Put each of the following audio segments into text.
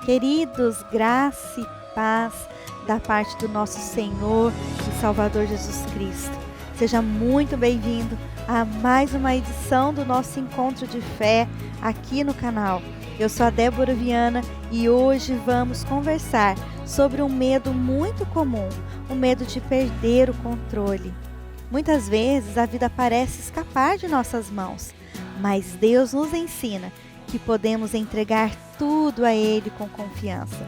Queridos, graça e paz da parte do nosso Senhor e Salvador Jesus Cristo. Seja muito bem-vindo a mais uma edição do nosso encontro de fé aqui no canal. Eu sou a Débora Viana e hoje vamos conversar sobre um medo muito comum, o medo de perder o controle. Muitas vezes a vida parece escapar de nossas mãos, mas Deus nos ensina que podemos entregar tudo a Ele com confiança.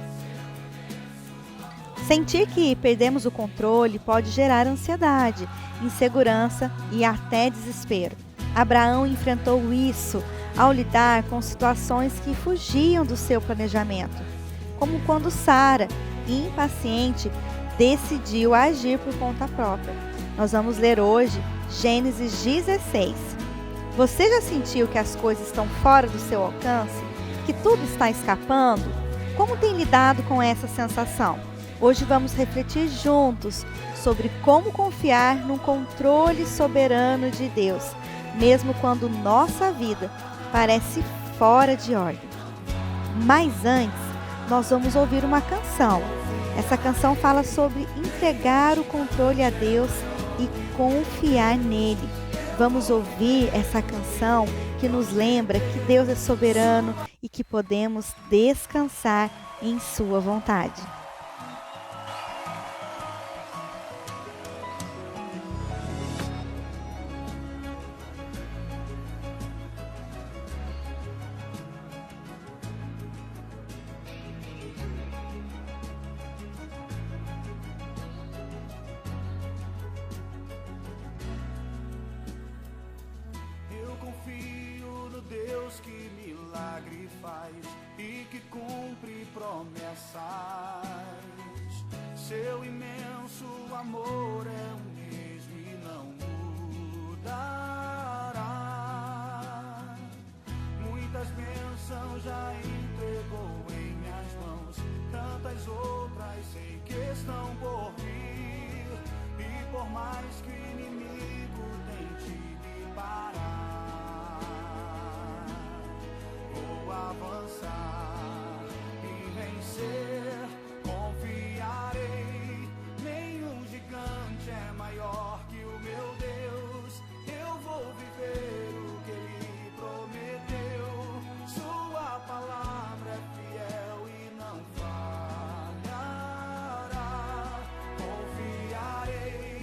Sentir que perdemos o controle pode gerar ansiedade, insegurança e até desespero. Abraão enfrentou isso ao lidar com situações que fugiam do seu planejamento, como quando Sara, impaciente, decidiu agir por conta própria. Nós vamos ler hoje Gênesis 16. Você já sentiu que as coisas estão fora do seu alcance? Que tudo está escapando? Como tem lidado com essa sensação? Hoje vamos refletir juntos sobre como confiar no controle soberano de Deus, mesmo quando nossa vida parece fora de ordem. Mas antes, nós vamos ouvir uma canção. Essa canção fala sobre entregar o controle a Deus e confiar nele. Vamos ouvir essa canção que nos lembra que Deus é soberano e que podemos descansar em sua vontade. Deus que milagre faz e que cumpre promessas. Seu imenso amor é o mesmo e não mudará. Muitas bênçãos já entregou em minhas mãos, tantas outras sei que estão por vir. E por mais que o inimigo tente me parar, avançar e vencer, confiarei. Nenhum gigante é maior que o meu Deus. Eu vou viver o que Ele prometeu. Sua palavra é fiel e não falhará. Confiarei.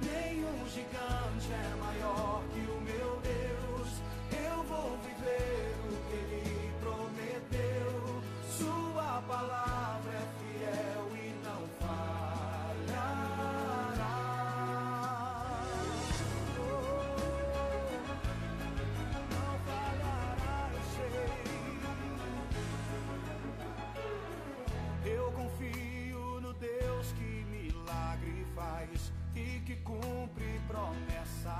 Nenhum gigante é maior que o meu Deus. Eu vou viver o que Ele prometeu. Sua palavra é fiel e não falhará. Não falhará, eu sei. Eu confio no Deus que milagre faz e que cumpre promessas.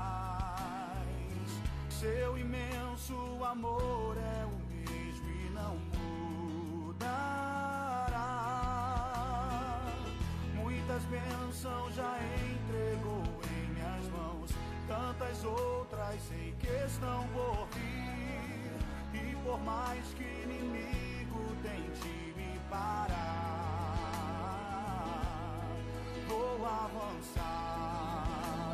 Seu imenso amor é o mesmo e não mudará. Muitas bênçãos já entregou em minhas mãos, tantas outras sei que estão por vir. E por mais que o inimigo tente me parar, vou avançar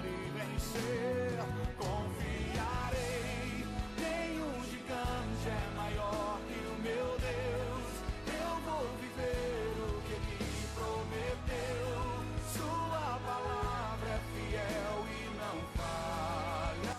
e vencer. Confiarei. Nenhum gigante é maior que o meu Deus. Eu vou viver o que Ele prometeu. Sua palavra é fiel e não falha.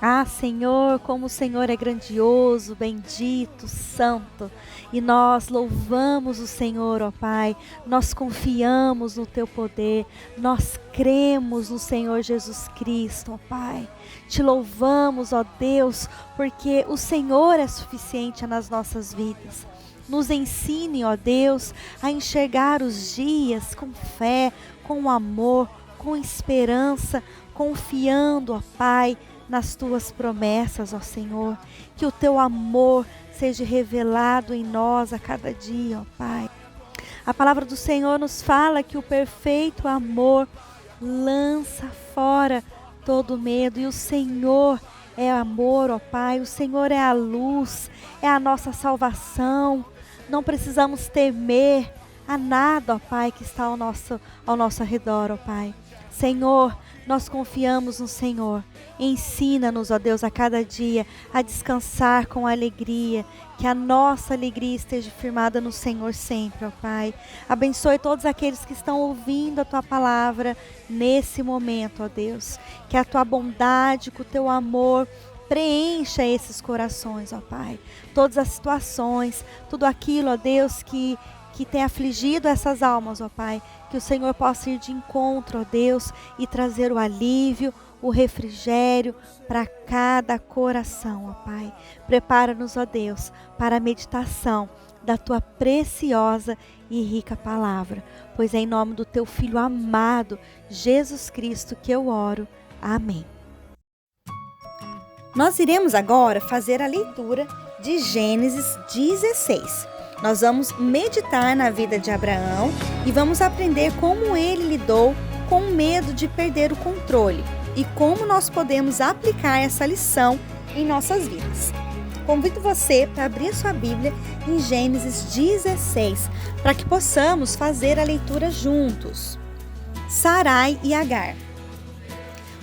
Ah, Senhor, como o Senhor é grandioso, bendito, santo. E nós louvamos o Senhor, ó Pai. Nós confiamos no Teu poder. Nós cremos no Senhor Jesus Cristo, ó Pai. Te louvamos, ó Deus, porque o Senhor é suficiente nas nossas vidas. Nos ensine, ó Deus, a enxergar os dias com fé, com amor, com esperança, confiando, ó Pai, nas Tuas promessas, ó Senhor. Que o Teu amor seja revelado em nós a cada dia, ó Pai. A palavra do Senhor nos fala que o perfeito amor lança fora todo medo. E o Senhor é amor, ó Pai. O Senhor é a luz, é a nossa salvação. Não precisamos temer a nada, ó Pai, que está ao nosso redor, ó Pai. Senhor, nós confiamos no Senhor. Ensina-nos, ó Deus, a cada dia a descansar com alegria, que a nossa alegria esteja firmada no Senhor sempre, ó Pai. Abençoe todos aqueles que estão ouvindo a Tua palavra nesse momento, ó Deus. Que a Tua bondade, que o Teu amor preencha esses corações, ó Pai. Todas as situações, tudo aquilo, ó Deus, que tem afligido essas almas, ó Pai, que o Senhor possa ir de encontro, ó Deus, e trazer o alívio, o refrigério para cada coração, ó Pai. Prepara-nos, ó Deus, para a meditação da Tua preciosa e rica palavra, pois é em nome do Teu Filho amado, Jesus Cristo, que eu oro. Amém. Nós iremos agora fazer a leitura de Gênesis 16. Nós vamos meditar na vida de Abraão e vamos aprender como ele lidou com o medo de perder o controle e como nós podemos aplicar essa lição em nossas vidas. Convido você para abrir sua Bíblia em Gênesis 16, para que possamos fazer a leitura juntos. Sarai e Agar.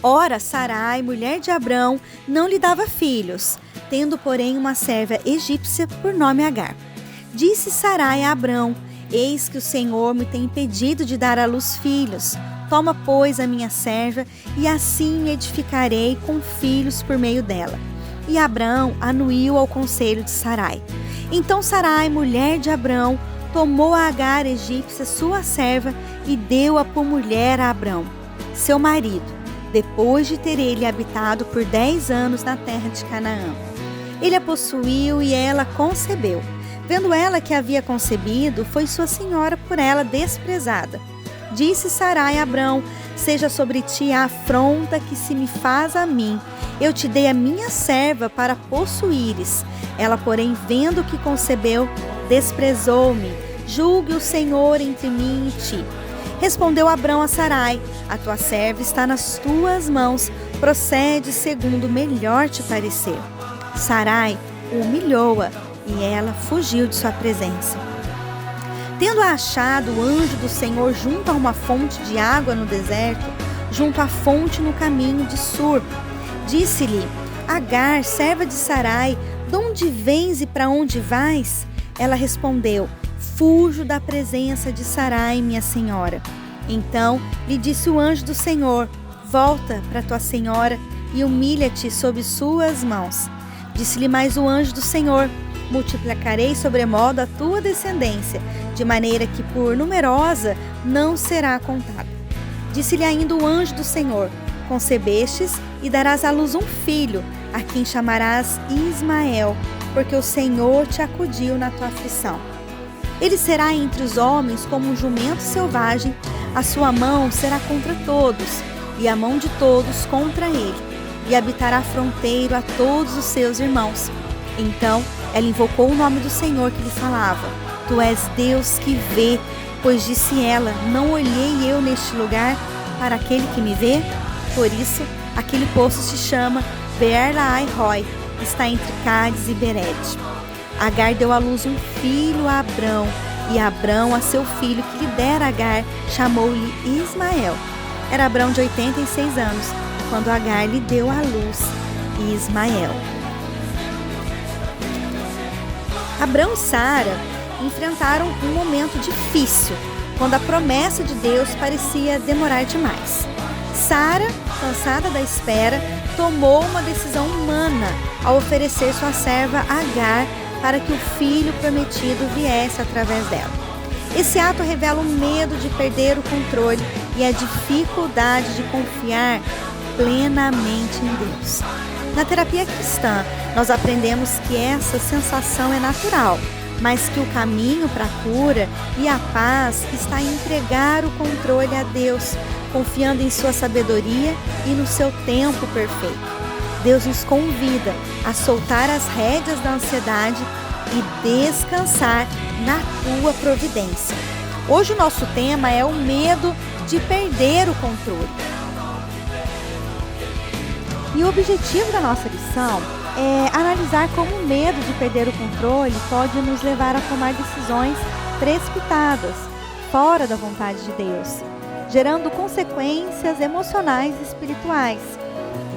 Ora, Sarai, mulher de Abrão, não lhe dava filhos, tendo, porém, uma serva egípcia por nome Agar. Disse Sarai a Abrão: eis que o Senhor me tem impedido de dar à luz filhos. Toma, pois, a minha serva, e assim me edificarei com filhos por meio dela. E Abrão anuiu ao conselho de Sarai. Então Sarai, mulher de Abrão, tomou a Agar egípcia, sua serva, e deu-a por mulher a Abrão, seu marido, depois de ter ele habitado por 10 anos na terra de Canaã. Ele a possuiu e ela concebeu. Vendo ela que havia concebido, foi sua senhora por ela desprezada. Disse Sarai a Abrão: seja sobre ti a afronta que se me faz a mim. Eu te dei a minha serva para possuíres. Ela, porém, vendo que concebeu, desprezou-me. Julgue o Senhor entre mim e ti. Respondeu Abrão a Sarai: a tua serva está nas tuas mãos. Procede segundo melhor te parecer. Sarai humilhou-a e ela fugiu de sua presença. Tendo-a achado o anjo do Senhor junto a uma fonte de água no deserto, junto à fonte no caminho de Sur, disse-lhe: Agar, serva de Sarai, de onde vens e para onde vais? Ela respondeu: fujo da presença de Sarai, minha senhora. Então lhe disse o anjo do Senhor: volta para tua senhora e humilha-te sob suas mãos. Disse-lhe mais o anjo do Senhor: multiplicarei sobremodo a tua descendência, de maneira que por numerosa não será contada. Disse-lhe ainda o anjo do Senhor: concebestes e darás à luz um filho, a quem chamarás Ismael, porque o Senhor te acudiu na tua aflição. Ele será entre os homens como um jumento selvagem, a sua mão será contra todos, e a mão de todos contra ele, e habitará fronteiro a todos os seus irmãos. Então ela invocou o nome do Senhor que lhe falava: tu és Deus que vê, pois disse ela: não olhei eu neste lugar para aquele que me vê? Por isso, aquele poço se chama Beer-lahai-roi, está entre Cádiz e Bered. Agar deu à luz um filho a Abrão, e Abrão a seu filho que lhe dera Agar, chamou-lhe Ismael. Era Abrão de 86 anos, quando Agar lhe deu à luz Ismael. Abrão e Sara enfrentaram um momento difícil, quando a promessa de Deus parecia demorar demais. Sara, cansada da espera, tomou uma decisão humana ao oferecer sua serva Agar para que o filho prometido viesse através dela. Esse ato revela o medo de perder o controle e a dificuldade de confiar plenamente em Deus. Na terapia cristã, nós aprendemos que essa sensação é natural, mas que o caminho para a cura e a paz está em entregar o controle a Deus, confiando em sua sabedoria e no seu tempo perfeito. Deus nos convida a soltar as rédeas da ansiedade e descansar na tua providência. Hoje o nosso tema é o medo de perder o controle. E o objetivo da nossa lição analisar como o medo de perder o controle pode nos levar a tomar decisões precipitadas, fora da vontade de Deus, gerando consequências emocionais e espirituais.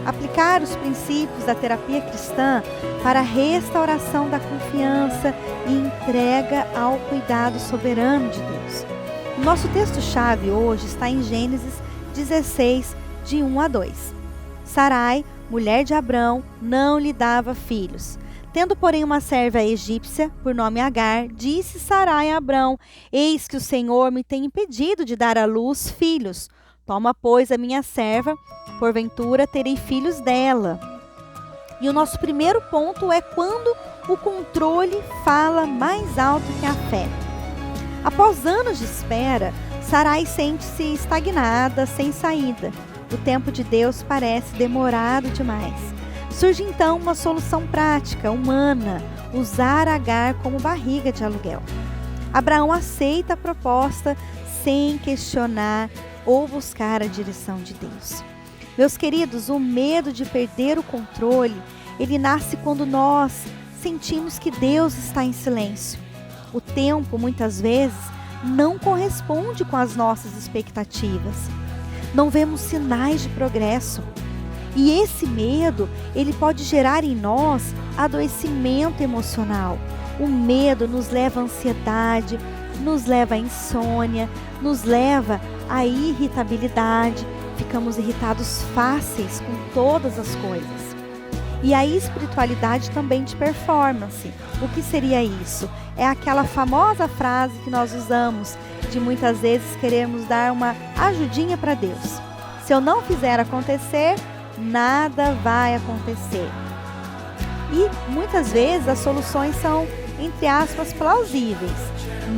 Aplicar os princípios da terapia cristã para a restauração da confiança e entrega ao cuidado soberano de Deus. O nosso texto-chave hoje está em Gênesis 16, de 1 a 2. Sarai, mulher de Abrão, não lhe dava filhos. Tendo, porém, uma serva egípcia, por nome Agar, disse Sarai a Abrão: Eis que o Senhor me tem impedido de dar à luz filhos. Toma, pois, a minha serva, porventura terei filhos dela. E o nosso primeiro ponto é quando o controle fala mais alto que a fé. Após anos de espera, Sarai sente-se estagnada, sem saída. O tempo de Deus parece demorado demais. Surge então uma solução prática, humana, usar Agar como barriga de aluguel. Abraão aceita a proposta sem questionar ou buscar a direção de Deus. Meus queridos, o medo de perder o controle, ele nasce quando nós sentimos que Deus está em silêncio. O tempo, muitas vezes, não corresponde com as nossas expectativas. Não vemos sinais de progresso. E esse medo, ele pode gerar em nós adoecimento emocional. O medo nos leva à ansiedade, nos leva à insônia, nos leva à irritabilidade. Ficamos irritados fáceis com todas as coisas. E a espiritualidade também de performance. O que seria isso? É aquela famosa frase que nós usamos, de muitas vezes queremos dar uma ajudinha para Deus. Se eu não fizer acontecer, nada vai acontecer. E muitas vezes as soluções são, entre aspas, plausíveis,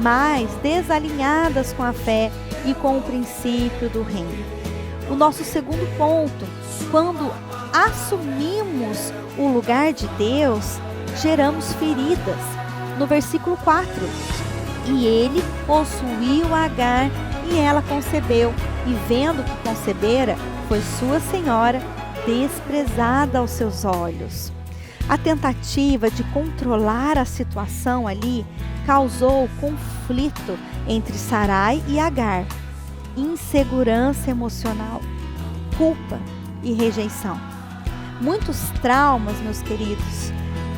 mas desalinhadas com a fé e com o princípio do reino. O nosso segundo ponto, quando assumimos o lugar de Deus, geramos feridas. No versículo 4, e ele possuiu Agar e ela concebeu, e vendo que concebera, foi sua senhora desprezada aos seus olhos. A tentativa de controlar a situação ali causou conflito entre Sarai e Agar, insegurança emocional, culpa e rejeição. Muitos traumas, meus queridos,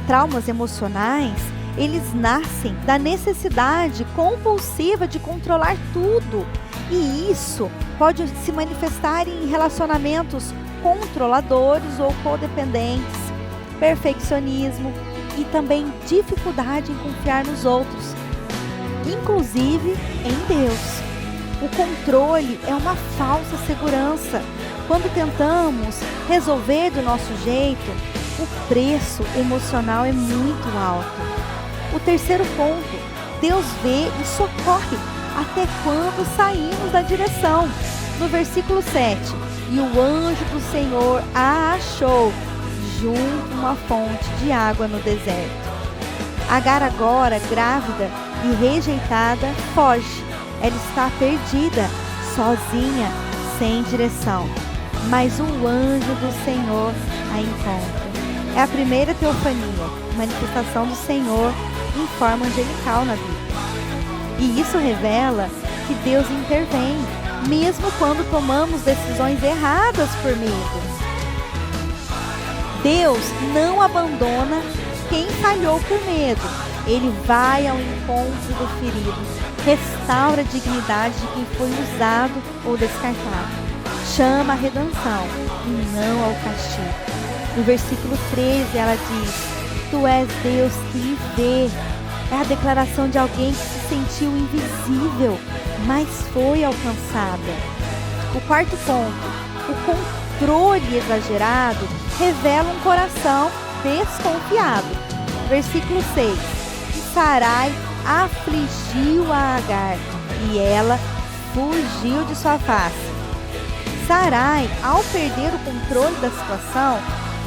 traumas emocionais, eles nascem da necessidade compulsiva de controlar tudo. E isso pode se manifestar em relacionamentos controladores ou codependentes, perfeccionismo e também dificuldade em confiar nos outros, inclusive em Deus. O controle é uma falsa segurança. Quando tentamos resolver do nosso jeito, o preço emocional é muito alto. O terceiro ponto, Deus vê e socorre até quando saímos da direção. No versículo 7, e o anjo do Senhor a achou junto a uma fonte de água no deserto. Agar, agora grávida e rejeitada, foge. Ela está perdida, sozinha, sem direção. Mas o anjo do Senhor a encontra. É a primeira teofania, manifestação do Senhor em forma angelical na Bíblia. E isso revela que Deus intervém, mesmo quando tomamos decisões erradas por medo. Deus não abandona quem falhou por medo. Ele vai ao encontro do ferido, restaura a dignidade de quem foi usado ou descartado, chama a redenção e não ao castigo. No versículo 13 ela diz: Tu és Deus que me vê. É a declaração de alguém que se sentiu invisível, mas foi alcançada. O quarto ponto, o controle exagerado revela um coração desconfiado. Versículo 6, e Sarai afligiu a Agar, e ela fugiu de sua face. Sarai, ao perder o controle da situação,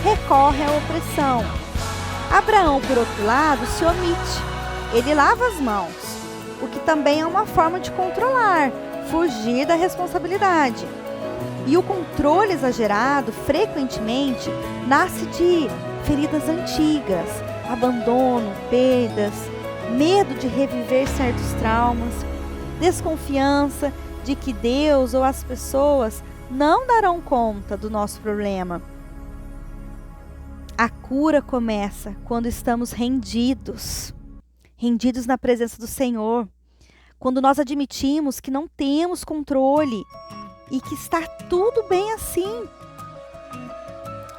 recorre à opressão. Abraão, por outro lado, se omite. Ele lava as mãos, o que também é uma forma de controlar, fugir da responsabilidade. E o controle exagerado, frequentemente, nasce de feridas antigas, abandono, perdas, medo de reviver certos traumas, desconfiança de que Deus ou as pessoas não darão conta do nosso problema. A cura começa quando estamos rendidos na presença do Senhor, quando nós admitimos que não temos controle e que está tudo bem assim.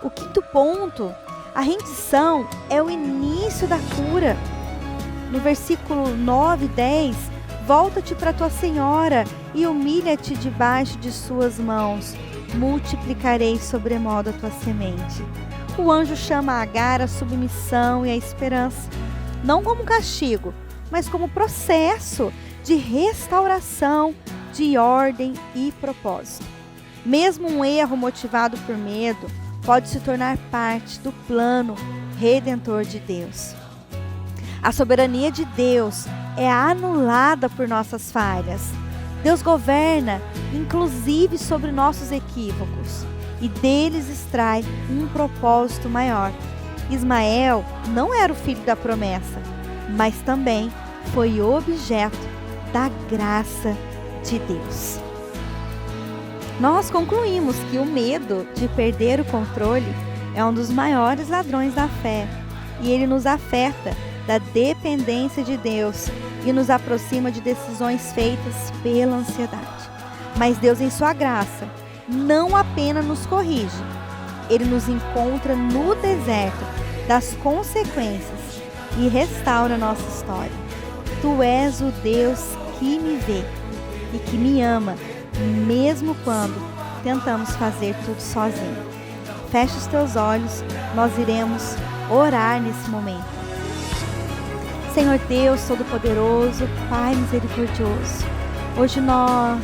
O quinto ponto, a rendição é o início da cura. No versículo 9 e 10, volta-te para tua senhora e humilha-te debaixo de suas mãos. Multiplicarei sobremodo a tua semente. O anjo chama Agar à submissão e à esperança, não como castigo, mas como processo de restauração, de ordem e propósito. Mesmo um erro motivado por medo pode se tornar parte do plano redentor de Deus. A soberania de Deus é anulada por nossas falhas. Deus governa, inclusive, sobre nossos equívocos, e deles extrai um propósito maior. Ismael não era o filho da promessa, mas também foi objeto da graça de Deus. Nós concluímos que o medo de perder o controle é um dos maiores ladrões da fé, e ele nos afeta da dependência de Deus e nos aproxima de decisões feitas pela ansiedade. Mas Deus, em sua graça, não apenas nos corrige, Ele nos encontra no deserto das consequências e restaura nossa história. Tu és o Deus que me vê e que me ama, mesmo quando tentamos fazer tudo sozinho. Feche os teus olhos, nós iremos orar nesse momento. Senhor Deus Todo-Poderoso, Pai misericordioso, hoje nós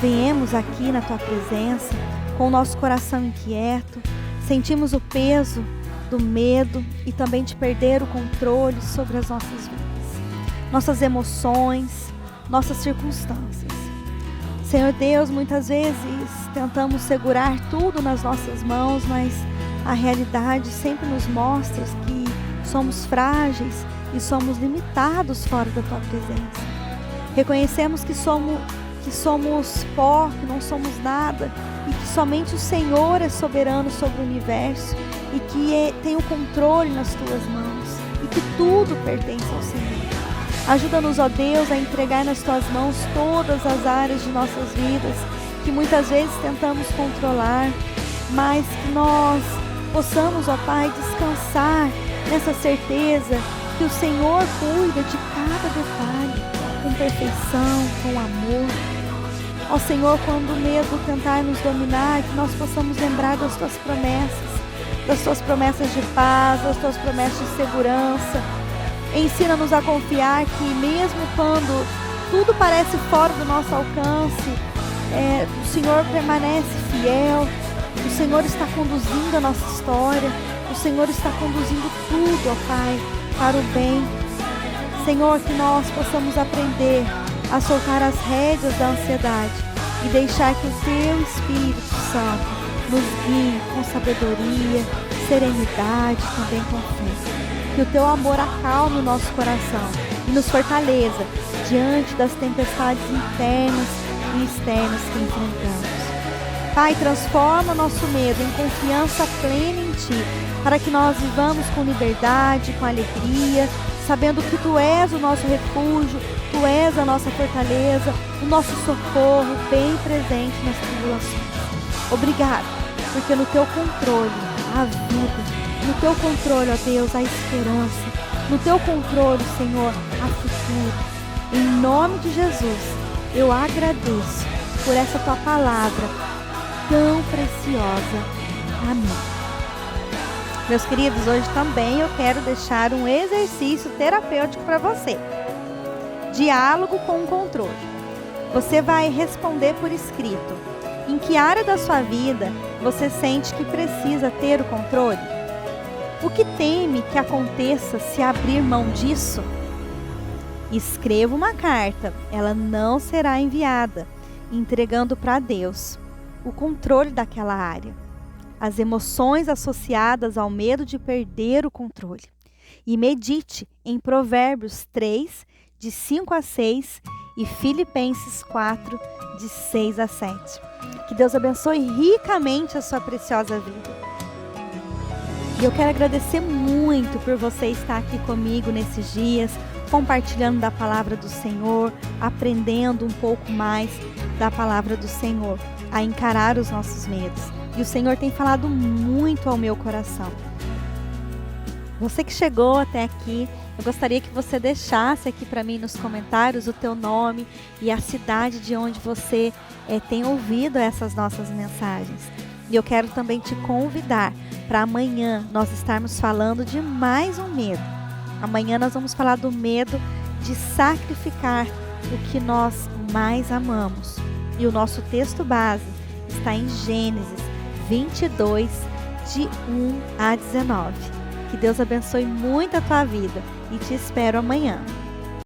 viemos aqui na Tua presença com o nosso coração inquieto, sentimos o peso do medo e também de perder o controle sobre as nossas vidas, nossas emoções, nossas circunstâncias. Senhor Deus, muitas vezes tentamos segurar tudo nas nossas mãos, mas a realidade sempre nos mostra que somos frágeis e somos limitados fora da Tua presença. Reconhecemos que somos pó, que não somos nada, e que somente o Senhor é soberano sobre o universo e que tem o controle nas Tuas mãos e que tudo pertence ao Senhor. Ajuda-nos, ó Deus, a entregar nas Tuas mãos todas as áreas de nossas vidas que muitas vezes tentamos controlar, mas que nós possamos, ó Pai, descansar nessa certeza que o Senhor cuida de cada detalhe com perfeição, com amor. Ó Senhor, quando o medo tentar nos dominar, que nós possamos lembrar das Tuas promessas de paz, das Tuas promessas de segurança. Ensina-nos a confiar que mesmo quando tudo parece fora do nosso alcance, o Senhor permanece fiel, o Senhor está conduzindo a nossa história, o Senhor está conduzindo tudo, ó Pai, para o bem. Senhor, que nós possamos aprender a soltar as rédeas da ansiedade e deixar que o Teu Espírito Santo nos guie com sabedoria, serenidade, também com fé. Que o Teu amor acalme o nosso coração e nos fortaleça diante das tempestades internas e externas que enfrentamos. Pai, transforma nosso medo em confiança plena em Ti, para que nós vivamos com liberdade, com alegria, sabendo que Tu és o nosso refúgio, Tu és a nossa fortaleza, o nosso socorro bem presente nas tribulações. Obrigado, porque no Teu controle há vida, no Teu controle, ó Deus, há esperança, no Teu controle, Senhor, há futuro. Em nome de Jesus, eu agradeço por essa Tua palavra tão preciosa. Amém. Meus queridos, hoje também eu quero deixar um exercício terapêutico para você. Diálogo com o controle. Você vai responder por escrito. Em que área da sua vida você sente que precisa ter o controle? O que teme que aconteça se abrir mão disso? Escreva uma carta, ela não será enviada, entregando para Deus o controle daquela área. as emoções associadas ao medo de perder o controle. E medite em Provérbios 3, de 5 a 6 e Filipenses 4, de 6 a 7. Que Deus abençoe ricamente a sua preciosa vida. E eu quero agradecer muito por você estar aqui comigo nesses dias, compartilhando da palavra do Senhor, aprendendo um pouco mais da palavra do Senhor, a encarar os nossos medos. E o Senhor tem falado muito ao meu coração. Você que chegou até aqui, eu gostaria que você deixasse aqui para mim nos comentários o teu nome e a cidade de onde você tem ouvido essas nossas mensagens. E eu quero também te convidar para amanhã nós estarmos falando de mais um medo. Amanhã nós vamos falar do medo de sacrificar o que nós mais amamos. E o nosso texto base está em Gênesis 22, de 1 a 19. Que Deus abençoe muito a tua vida e te espero amanhã.